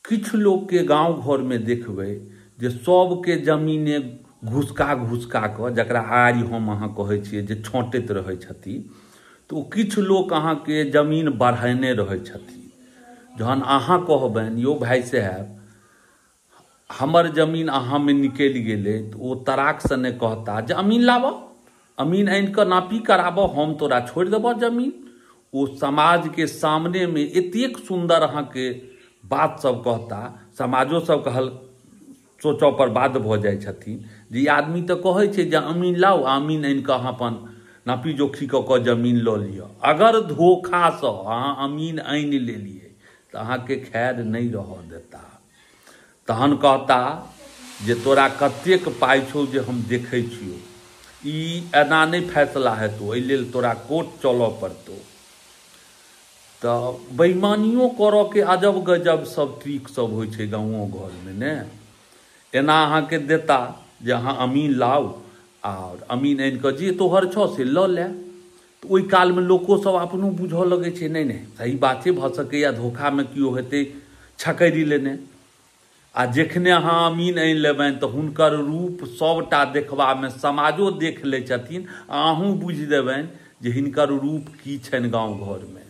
किछु लोग के गांव घर में देखबै जे सबके जमीने घुसका कऽ जकरा आरि हम अहाँ कहै छियै जे छौंटैत रहै छथिन, तो किछु लोक अहाँके जमीन बढ़ेने रहै छथिन। जहन अहाँ कहबनि यौ भाई साहब हमर जमीन अहाँ में निकलि गेलै, तो ओ तराक से ने कहता जे अमीन लाबऽ, अमीन आनि कऽ नापी कराबऽ, हम तोरा छोड़ि देबऽ जमीन। ओ समाज के सामने में एतेक सुंदर अहाँके बात सब कहता, समाजो सब कहल सोचऽ पर बाध्य भऽ जाइ छथिन जे ई आदमी तऽ कहै छै जे अमीन लाउ, अमीन आनि कऽ अहाँ अपन नापी जोखी कऽ कऽ जमीन लऽ लिअ। अगर धोखासँ अहाँ अमीन आनि लेलियै तऽ अहाँके खैर नहीं रहऽ देता। तहन कहता जे तोरा कतेक पाइ छौ जे हम देखै छियौ, ई एना नहीं फैसला हेतौ, एहि लेल तोरा कोर्ट चलऽ पड़तौ। तऽ बेईमानियों करऽ के अजब गजब सब ट्रिक सब होइ छै गाँवों घर में ने। एना अहाँके देता जे अहाँ अमीन लाउ और अमीन आनि कऽ जे तोहर छौ से लऽ ले। तऽ ओहि काल में लोको सब अपनो बुझऽ लगै छै नहीं नहीं सही बात छै, भऽ सकैया धोखा में किओ हेतै छकैरी लेने। आ जखने अहाँ अमीन आनि लेबनि तऽ हुनकर रूप सबटा देखबा में समाजो देख लै छथिन, अहूँ बुझि देबनि जे हिनकर रूप की छनि गाँव घर में।